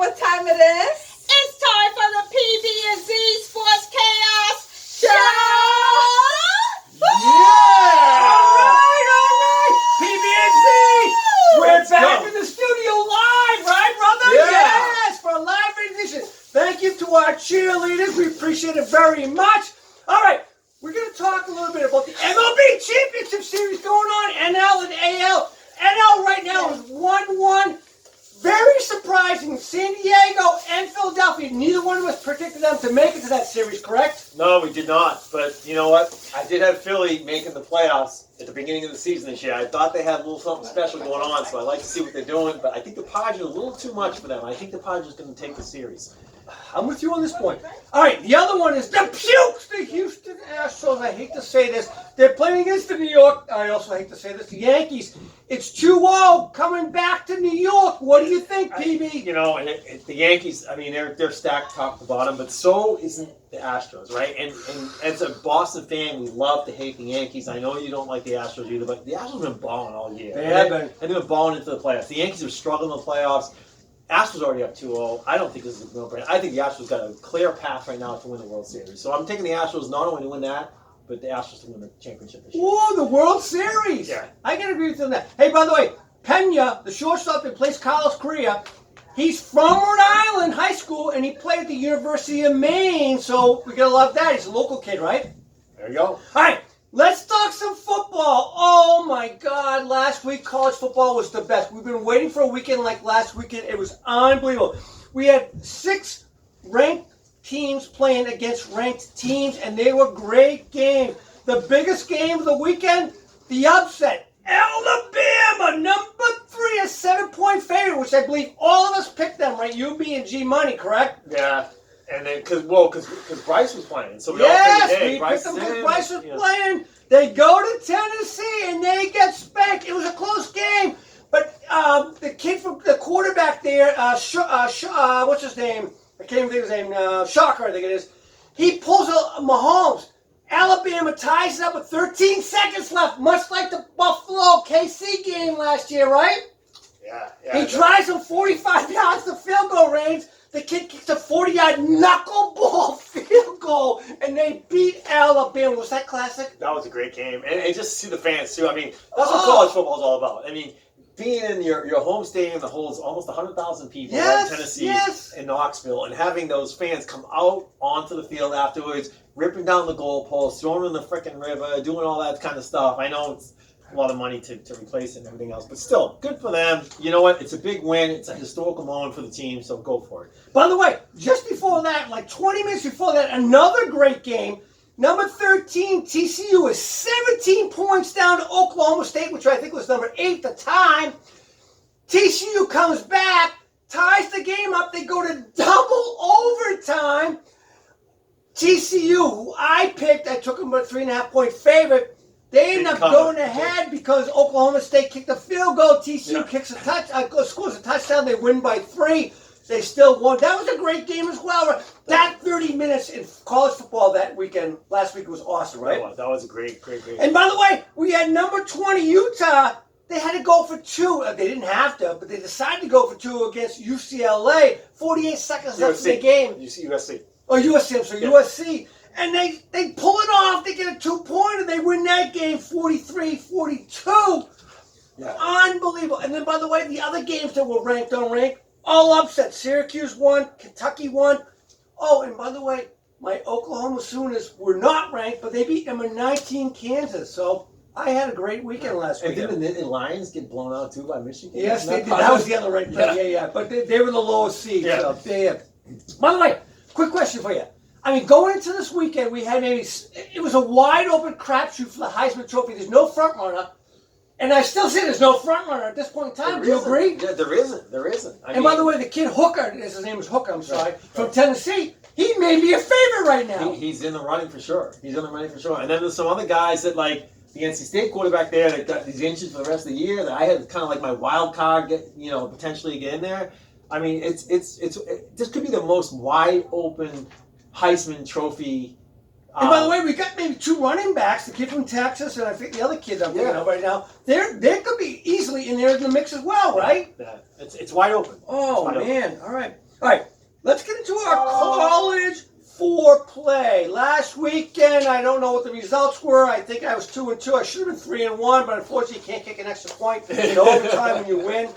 what time it is? It's time for the PBnZSportschaos show! Yeah! All right! PBnZ! We're back in the studio live, right, brother? Yeah. Yes, for a live edition. Thank you to our cheerleaders. We appreciate it very much. All right, we're going to talk a little bit about the MLB Championship Series going on, NL and AL. NL right now is 1-1. Very surprising. San Diego and Philadelphia, neither one of us predicted them to make it to that series, correct? No, we did not. But you know what? I did have Philly making the playoffs at the beginning of the season this year. I thought they had a little something special going on, so I like to see what they're doing. But I think the Padres are a little too much for them. I think the Padres are going to take the series. I'm with you on this point. All right, the other one is the Pukes, the Houston Astros. I hate to say this. They're playing against the New York. I also hate to say this. The Yankees. It's 2-0 coming back to New York. What do you think, PB? You know, and the Yankees, I mean, they're stacked top to bottom, but so isn't the Astros, right? And as a Boston fan, we love to hate the Yankees. I know you don't like the Astros either, but the Astros have been balling all year. They have been. And they've been balling into the playoffs. The Yankees are struggling in the playoffs. Astros already up 2-0. I don't think this is a no-brainer. I think the Astros got a clear path right now to win the World Series. So I'm taking the Astros not only to win that, but the Astros to win the championship this year. Ooh, the World Series. Yeah. I can agree with you on that. Hey, by the way, Pena, the shortstop that plays Carlos Correa, he's from Rhode Island High School, and he played at the University of Maine, so we gotta love that. He's a local kid, right? There you go. All right, let's talk some football. Oh, my God. Last week, college football was the best. We've been waiting for a weekend like last weekend. It was unbelievable. We had 6 ranked teams playing against ranked teams, and they were great games. The biggest game of the weekend, the upset. Alabama, number 3, a 7-point favorite, which I believe all of us picked them, right? You, B, and G Money, correct? Yeah. And then, because Bryce was playing. So we all Yes, figured, hey, we Bryce picked them is because in, Bryce was you know. playing. They go to Tennessee and they get spanked. It was a close game, but the kid from the quarterback there, what's his name? I can't even think of his name. Shocker, I think it is. He pulls a Mahomes. Alabama ties it up with 13 seconds left, much like the Buffalo KC game last year, right? Yeah. He drives him 45 yards to field goal range. The kid kicks a 40-yard knuckleball field goal, and they beat Alabama. Was that classic? That was a great game. And just to see the fans, too. I mean, that's what college football is all about. I mean, being in your home stadium that holds almost 100,000 people, Yes, right, in Tennessee, yes. in Knoxville, and having those fans come out onto the field afterwards, ripping down the goalposts, throwing them in the frickin' river, doing all that kind of stuff. I know it's a lot of money to replace it and everything else, but still, good for them. You know what? It's a big win. It's a historical moment for the team, so go for it. By the way, just before that, like 20 minutes before that, another great game. Number 13, TCU is 17 points down to Oklahoma State, which I think was number 8 at the time. TCU comes back, ties the game up. They go to double overtime. TCU, who I picked, I took them a 3.5-point favorite. They end up going ahead because Oklahoma State kicked a field goal. TCU kicks a scores a touchdown. They win by 3. They still won. That was a great game as well. That 30 minutes in college football that weekend, last week, was awesome, right? That was a great game. And by the way, we had number 20, Utah. They had to go for 2. They didn't have to, but they decided to go for 2 against UCLA. 48 seconds left in the game. USC. Oh, USC, I'm sorry, Yeah. USC. And they pull it off. They get a 2-pointer. They win that game 43-42. Yeah. Unbelievable. And then, by the way, the other games that were ranked, unranked, all upset. Syracuse won. Kentucky won. Oh, and by the way, my Oklahoma Sooners were not ranked, but they beat number 19 Kansas. So I had a great weekend last And weekend. didn't the Lions get blown out, too, by Michigan? Yes, they did. That was the other ranked play. Yeah. But they were the lowest seed. Yeah. So, yeah. By the way, quick question for you. I mean, going into this weekend, we had it was a wide open crapshoot for the Heisman Trophy. There's no front runner. And I still say there's no front runner at this point in time. Do you agree? Yeah, there isn't. And by the way, the kid Hooker, his name is Hooker, I'm sorry, from Tennessee, he may be a favorite right now. He's in the running for sure. And then there's some other guys that, like, the NC State quarterback there that got these injuries for the rest of the year that I had kind of like my wild card potentially get in there. I mean, this could be the most wide open Heisman Trophy. And by the way, we got maybe 2 running backs, the kid from Texas and I think the other kid I'm thinking of right now. They could be easily in there in the mix as well, right? Yeah. It's wide open. Oh, man. All right. All right, let's get into our college foreplay. Last weekend, I don't know what the results were. I think I was 2-2. I should have been 3-1, but unfortunately, you can't kick an extra point in overtime when you win.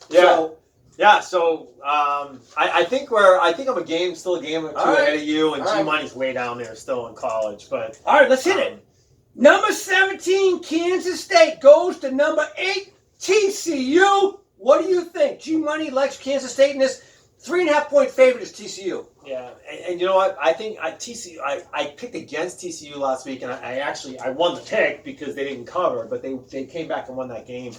Yeah. So I think I'm still a game or two ahead of you, and G Money's way down there still in college. But all right, let's hit it. Number 17, Kansas State goes to number 8, TCU. What do you think? G Money likes Kansas State in this. 3.5-point favorite is TCU. Yeah, and you know what? I think TCU. I picked against TCU last week, and I won the pick because they didn't cover, but they came back and won that game.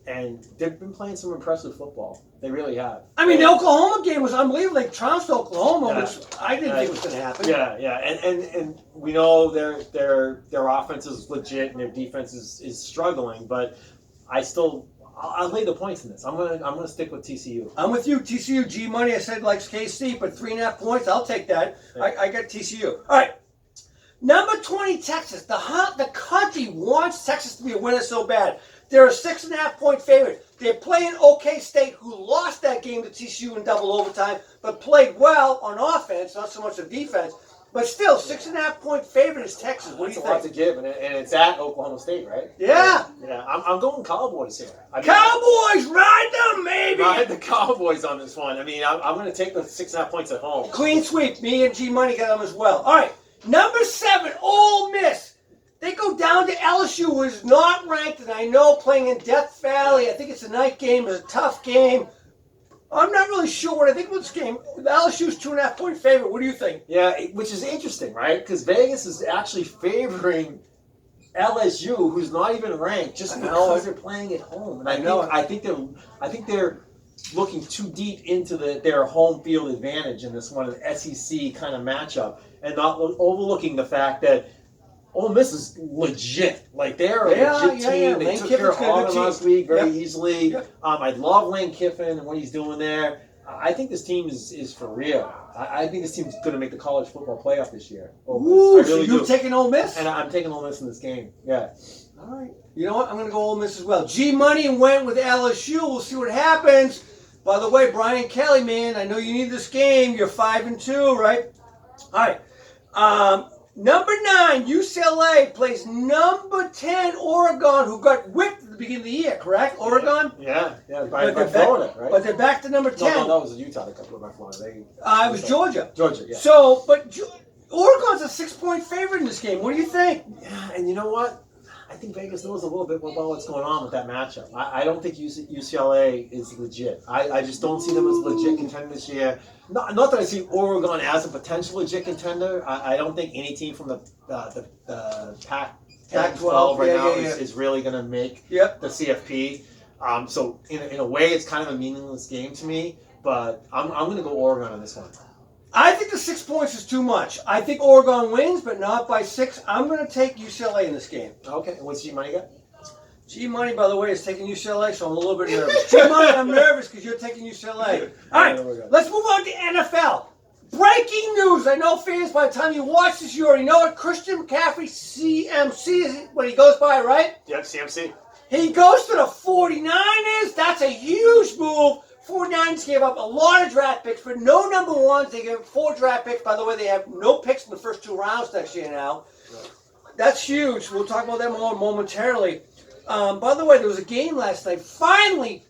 And they've been playing some impressive football. They really have. I mean, the Oklahoma game was unbelievable. They trounced Oklahoma, which I didn't think was going to happen. Yeah. And we know their offense is legit and their defense is struggling, but I'll lay the points in this. I'm gonna stick with TCU. I'm with you, TCU. G Money, I said likes KC, but 3.5 points, I'll take that. Yeah. I got TCU. All right. Number 20, Texas. The country wants Texas to be a winner so bad. They're a 6.5-point favorite. They're playing OK State, who lost that game to TCU in double overtime, but played well on offense, not so much on defense. But still, 6.5-point favorite is Texas. What do you think? That's a lot to give, and it's at Oklahoma State, right? Yeah. Yeah. I'm going Cowboys here. Cowboys, ride them, baby. Ride the Cowboys on this one. I mean, I'm going to take the 6.5 points at home. Clean sweep. Me and G Money got them as well. All right. Number 7, Ole Miss. They go down to LSU, who is not ranked, and I know playing in Death Valley. I think it's a night game. It's a tough game. I'm not really sure what I think about this game. LSU's 2.5-point favorite. What do you think? Yeah, which is interesting, right? Because Vegas is actually favoring LSU, who's not even ranked, just because they're playing at home. And I think they're looking too deep into their home field advantage in this one, an SEC kind of matchup, and not overlooking the fact that Ole Miss is legit. Like, they're a legit team. They took care of Auburn last week very easily. Yep. I love Lane Kiffin and what he's doing there. I think this team is for real. I think this team's going to make the college football playoff this year. Ooh, I really so you're taking Ole Miss? And I'm taking Ole Miss in this game. Yeah. All right. You know what? I'm going to go Ole Miss as well. G Money went with LSU. We'll see what happens. By the way, Brian Kelly, man, I know you need this game. You're 5-2, right? All right. Number 9, UCLA plays number 10, Oregon, who got whipped at the beginning of the year, correct? Oregon? Yeah, by Florida, right? But they're back to number 10. No, that was Utah that got whipped by Florida. It was Georgia. Georgia, yeah. So, but Oregon's a 6-point favorite in this game. What do you think? Yeah, and you know what? I think Vegas knows a little bit about what's going on with that matchup. I don't think UCLA is legit. I just don't see them as a legit contender this year. Not that I see Oregon as a potential legit contender. I don't think any team from the Pac-12 right now is really going to make the CFP. So in a way, it's kind of a meaningless game to me. But I'm going to go Oregon on this one. I think the 6 points is too much. I think Oregon wins, but not by 6. I'm going to take UCLA in this game. Okay, and what's G Money got? G Money, by the way, is taking UCLA, so I'm a little bit nervous. G Money, I'm nervous because you're taking UCLA. All right, let's move on to NFL. Breaking news. I know fans, by the time you watch this, you already know it. Christian McCaffrey, CMC, is what he goes by, right? Yep, CMC. He goes to the 49ers. That's a huge move. 49ers gave up a lot of draft picks, but no number ones. They gave up 4 draft picks. By the way, they have no picks in the first 2 rounds next year now. That's huge. We'll talk about that more momentarily. By the way, there was a game last night. Finally,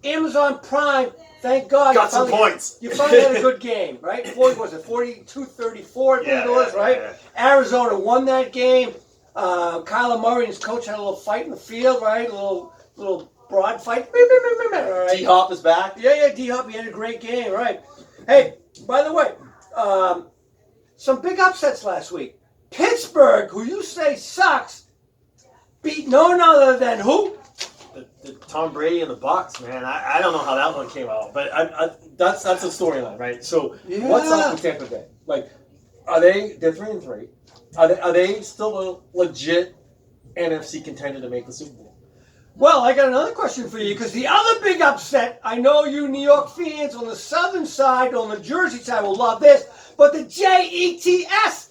Amazon Prime, thank God. Got some points. You finally had a good game, right? 42-34, I think it was, right? Yeah. Arizona won that game. Kyler Murray and his coach had a little fight in the field, right? A little broad fight. Right. D-Hop is back. Yeah, D-Hop. He had a great game, right? Hey, by the way, some big upsets last week. Pittsburgh, who you say sucks, beat none other than who? The Tom Brady and the Bucs, man. I don't know how that one came out, but that's a storyline, right? So what's up with Tampa Bay? Like, they're 3-3. Are they still a legit NFC contender to make the Super Bowl? Well, I got another question for you, because the other big upset, I know you New York fans on the southern side, on the Jersey side will love this, but the Jets,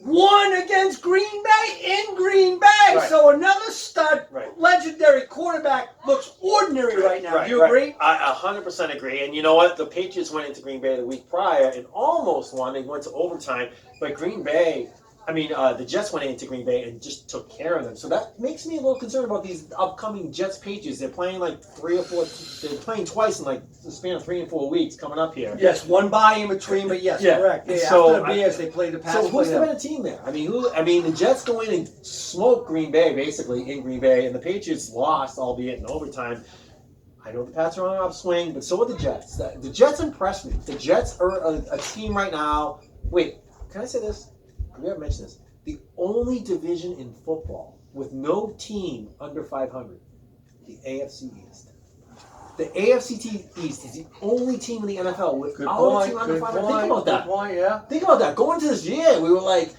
won against Green Bay in Green Bay. Right. So another stud, Right. legendary quarterback looks ordinary right now. Right, Do you agree? I 100% agree. And you know what? The Patriots went into Green Bay the week prior and almost won. They went to overtime. But Green Bay, the Jets went into Green Bay and just took care of them. So that makes me a little concerned about these upcoming Jets Patriots. They're playing like 3 or 4. They're playing twice in like the span of 3 and 4 weeks coming up here. Yes, one bye in between, but yes, Yeah. correct. Yeah, So, after the Bears, they played the pass. So who's the better team there? The Jets go in and smoke Green Bay basically in Green Bay, and the Patriots lost, albeit in overtime. I know the Pats are on an upswing, but so are the Jets. The Jets impress me. The Jets are a team right now. Wait, can I say this? We haven't mentioned this. The only division in football with no team under 500, the AFC East. The AFC East is the only team in the NFL without a team under 500. Think about that. Good point, yeah. Think about that. Going into this year, we were like,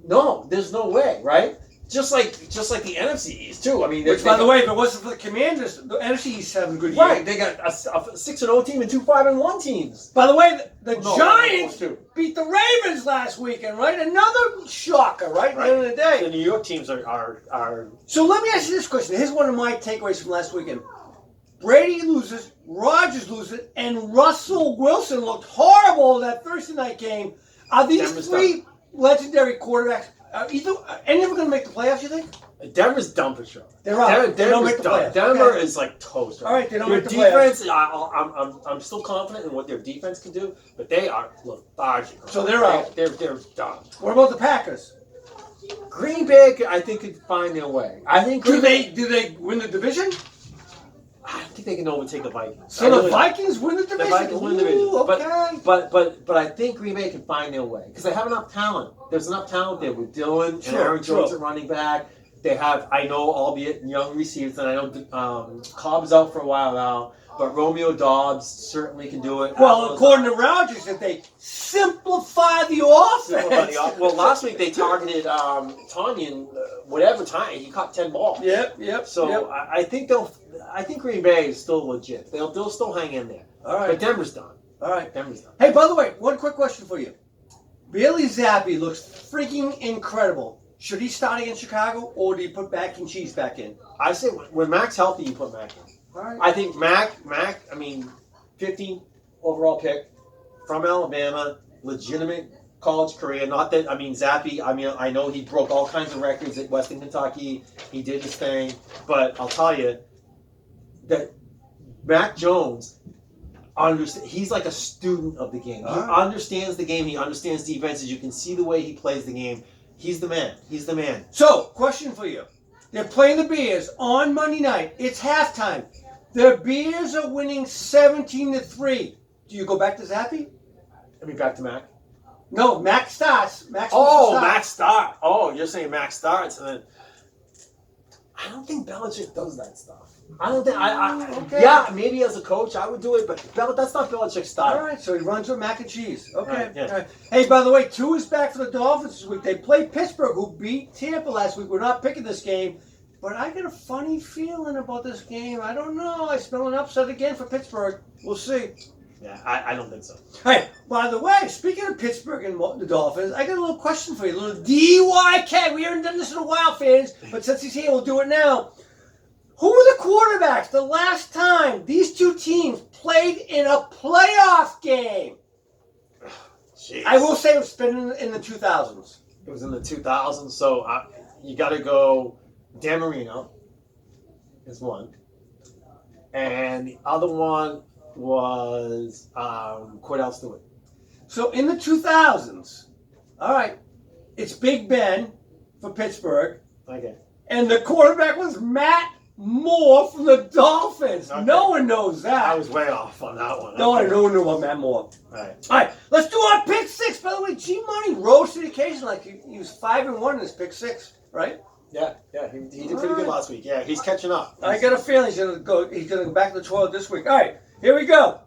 no, there's no way, right? Just like the NFC East too. Which, by the way, if it wasn't for the Commanders, the NFC East having a good year. Right, they got a 6-0 team and 2 5-1 teams. By the way, the No, Giants no, beat the Ravens last weekend, right? Another shocker, right? At the end of the day. The New York teams are. So let me ask you this question. Here's one of my takeaways from last weekend. Brady loses, Rodgers loses, and Russell Wilson looked horrible in that Thursday night game. Are these Denver's three legendary quarterbacks, any of them going to make the playoffs, you think? Denver's done for sure. They're out. They don't Denver's make the done. playoffs. Denver Okay. is like toast. All right, they don't Their make the playoffs. defense, I'm still confident in what their defense can do, but they are lethargic. So they're out. They're done. What about the Packers? Green Bay, I think, could find their way. I think. Do they win the division? I don't think they can overtake the Vikings. So the Vikings win the division? The Vikings win the division. Ooh, okay. But I think Green Bay can find their way because they have enough talent. There's enough talent there with Dylan and Aaron Jones at running back. They have, I know, albeit young receivers, and I know Cobb's out for a while now, but Romeo Dobbs certainly can do it. Well, according to Rodgers, if they simplify the offense. Well, last week they targeted Tanyan, whatever time he caught 10 balls. Yep. So I think Green Bay is still legit. They'll still hang in there. All right. But Denver's done. All right. Denver's done. Hey, by the way, one quick question for you. Bailey Zappi looks freaking incredible. Should he start against Chicago, or do you put Mac and Cheese back in? I say when Mac's healthy, you put Mac in. All right. I think Mac, 15 overall pick from Alabama, legitimate college career. Not that, Zappi, I know he broke all kinds of records at Western Kentucky. He did his thing. But I'll tell you that Mac Jones, he's like a student of the game. He understands the game. He understands defenses. You can see the way he plays the game. He's the man. He's the man. So, question for you. They're playing the Bears on Monday night. It's halftime. The Bears are winning 17-3. Do you go back to Zappi? Back to Mac. No, Mac starts. Mac starts. Oh, you're saying Mac starts, and then I don't think Belichick does that stuff. I don't think. Okay. Yeah, maybe as a coach I would do it, but that's not Belichick's style. All right, so he runs with mac and cheese. Okay. Right, yeah. All right. Hey, by the way, Tua is back for the Dolphins this week. They played Pittsburgh, who beat Tampa last week. We're not picking this game, but I got a funny feeling about this game. I don't know. I smell an upset again for Pittsburgh. We'll see. Yeah, I don't think so. Hey, by the way, speaking of Pittsburgh and the Dolphins, I got a little question for you. A little DYK. We haven't done this in a while, fans, but since he's here, we'll do it now. Who were the quarterbacks the last time these two teams played in a playoff game? Jeez. I will say it's been in the 2000s. It was in the 2000s, so you got to go Dan Marino is one. And the other one was Cordell Stewart. So in the 2000s, all right, it's Big Ben for Pittsburgh. Okay. And the quarterback was Matt Moore from the Dolphins. Okay. No one knows that. I was way off on that one. No Okay. one knew about Matt Moore. All right. All right, let's do our pick six. By the way, G Money rose to the occasion. Like he was 5-1 in his pick six, right? Yeah, he did pretty good last week. Yeah, he's catching up. I got a feeling he's gonna go back to the toilet this week. All right, here we go.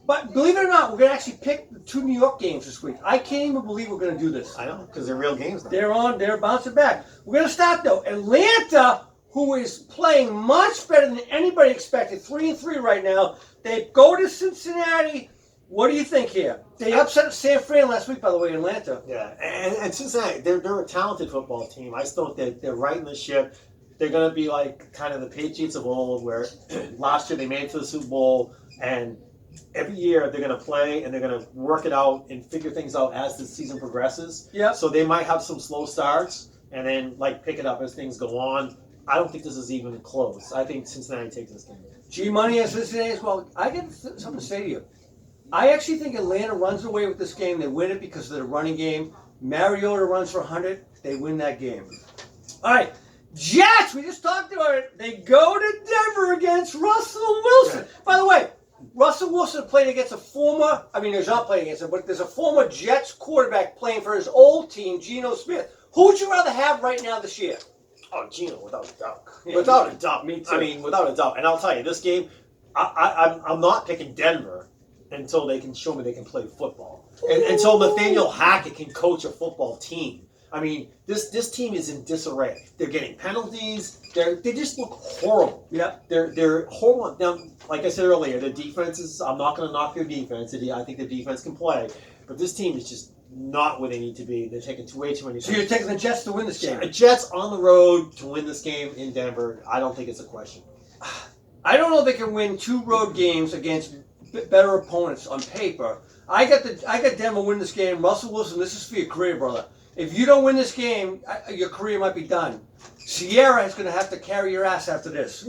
But believe it or not, we're gonna actually pick the two New York games this week. I can't even believe we're gonna do this. I know, because they're real games now. They're bouncing back. We're gonna start though. Atlanta, who is playing much better than anybody expected, 3-3 right now. They go to Cincinnati What do you think here? They upset San Fran last week, by the way, in Atlanta. Yeah, and Cincinnati, they're a talented football team. I still think they're right in the ship. They're going to be like kind of the Patriots of old, where last year they made it to the Super Bowl, and every year they're going to play and they're going to work it out and figure things out as the season progresses. Yeah. So they might have some slow starts and then like pick it up as things go on. I don't think this is even close. I think Cincinnati takes this game. G Money has Cincinnati as well. I got something to say to you. I actually think Atlanta runs away with this game. They win it because of the running game. Mariota runs for 100. They win that game. All right. Jets, we just talked about it. They go to Denver against Russell Wilson. Yeah. By the way, Russell Wilson played against there's not playing against him, but there's a former Jets quarterback playing for his old team, Geno Smith. Who would you rather have right now this year? Oh, Geno, without a doubt. Yeah, Without a doubt. me too. I mean, without a doubt. And I'll tell you, this game, I'm not picking Denver until they can show me they can play football. And until Nathaniel Hackett can coach a football team. I mean, this team is in disarray. They're getting penalties. They just look horrible. Yeah. They're horrible. Now, like I said earlier, the defense is. I'm not going to knock their defense. I think the defense can play, but this team is just not where they need to be. They're taking way too many. So you're taking the Jets to win this game? Jets on the road to win this game in Denver. I don't think it's a question. I don't know if they can win 2 road games against better opponents on paper. I got Denver win this game. Russell Wilson, this is for your career, brother. If you don't win this game, your career might be done. Sierra is going to have to carry your ass after this.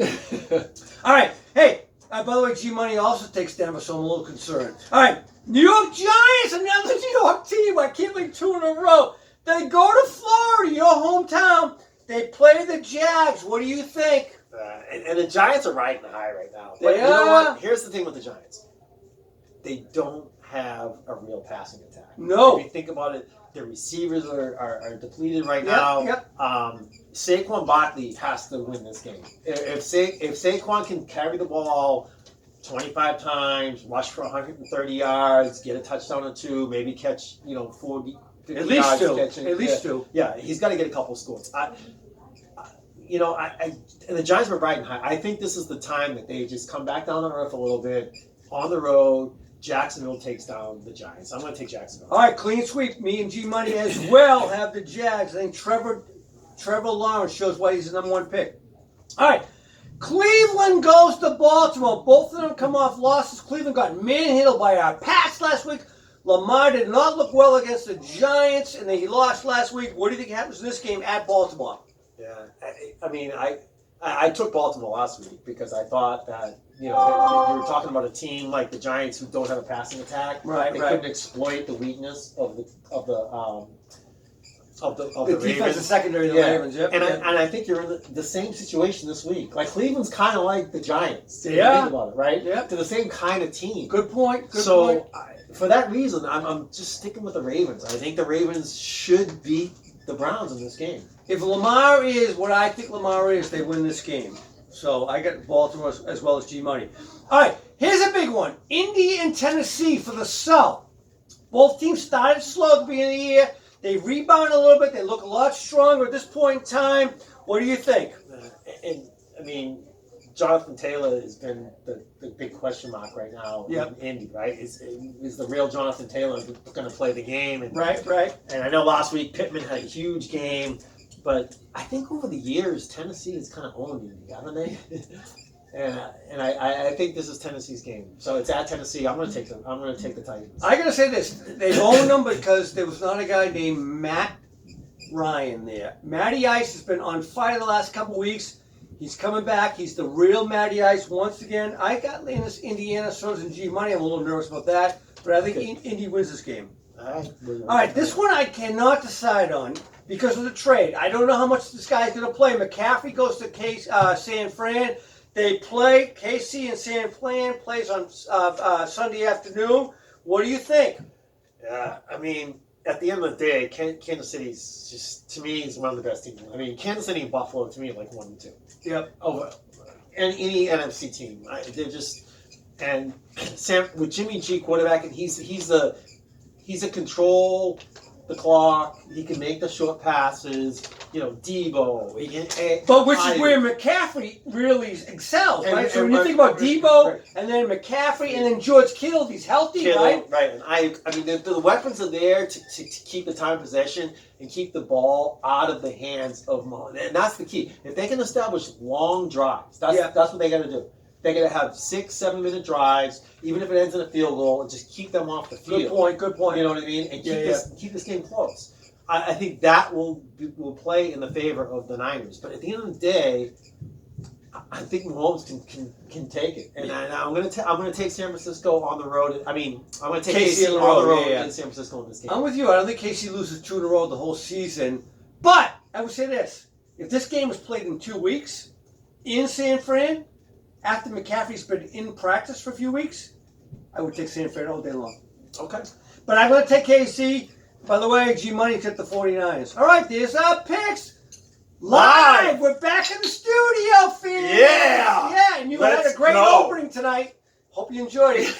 All right. Hey, by the way, G Money also takes Denver, so I'm a little concerned. All right. New York Giants, another New York team. I can't believe 2 in a row. They go to Florida, your hometown. They play the Jags. What do you think? And the Giants are riding the high right now. They But you know are. what? Here's the thing with the Giants. They don't have a real passing attack. No. If you think about it, their receivers are depleted right Yep, now. yep. Saquon Barkley has to win this game. If Saquon can carry the ball 25 times, rush for 130 yards, get a touchdown or 2, maybe catch 40, 50 At least yards 2. catching. At least 2. Yeah, he's got to get a couple scores. And the Giants were riding high. I think this is the time that they just come back down to earth a little bit on the road. Jacksonville takes down the Giants. I'm going to take Jacksonville. All right, clean sweep. Me and G Money as well have the Jags. I think Trevor Lawrence shows why he's the #1 pick. All right, Cleveland goes to Baltimore. Both of them come off losses. Cleveland got manhandled by our Pats last week. Lamar did not look well against the Giants, and he lost last week. What do you think happens in this game at Baltimore? Yeah, I took Baltimore last week because I thought that they were talking about a team like the Giants who don't have a passing attack. Right, they right. couldn't exploit the weakness of the The defensive Ravens. secondary of the Ravens. Yep. And I think you're in the same situation this week. Like Cleveland's kind of like the Giants. If you Yeah. think about it, right? Yep. They're the same kind of team. Good point. Good so point. for that reason, I'm just sticking with the Ravens. I think the Ravens should beat the Browns in this game. If Lamar is what I think Lamar is, they win this game. So I got Baltimore as well as G Money. All right, here's a big one. Indy and Tennessee for the South. Both teams started slow at the beginning of the year. They rebound a little bit. They look a lot stronger at this point in time. What do you think? Jonathan Taylor has been the big question mark right now in Indy, right? Is the real Jonathan Taylor going to play the game? And, Right. And I know last week Pittman had a huge game, but I think over the years Tennessee has kind of owned Indy, haven't they? and I think this is Tennessee's game. So it's at Tennessee. I'm going to take the Titans. I got to say this. They've owned them because there was not a guy named Matt Ryan there. Matty Ice has been on fire the last couple weeks. He's coming back. He's the real Matty Ice once again. I got Indiana Stones and G Money. I'm a little nervous about that, but I think Indy wins this game. All right, this one I cannot decide on because of the trade. I don't know how much this guy's going to play. McCaffrey goes to San Fran. They play. KC and San Fran plays on Sunday afternoon. What do you think? Yeah, at the end of the day, Kansas City's just, to me, is one of the best teams. Kansas City and Buffalo, to me, are like 1 and 2. Yep. Over any NFC team. They're just, and Sam with Jimmy G quarterback, and he's a control the clock. He can make the short passes. Debo. But which is where McCaffrey really excels, right? So when you think about Debo, and then McCaffrey, and then George Kittle, he's healthy, right? Right. And I mean, the weapons are there to keep the time of possession and keep the ball out of the hands of Mahomes. And that's the key. If they can establish long drives, that's what they got to do. They're going to have 6-7 minute drives, even if it ends in a field goal, and just keep them off the field. Good point. You know what I mean? And keep this game close. I think that will play in the favor of the Niners. But at the end of the day, I think Mahomes can take it. And I'm going to take San Francisco on the road. I mean, I'm going to take KC on the road in San Francisco in this game. I'm with you. I don't think KC loses 2 in a row the whole season. But I would say this: if this game was played in 2 weeks in San Fran, after McCaffrey's been in practice for a few weeks, I would take San Fran all day long. Okay. But I'm going to take KC. By the way, G-Money took the 49ers. All right, there's our picks. Live! We're back in the studio, Phoenix. Yeah! Yeah, and you had a great opening tonight. Hope you enjoyed it.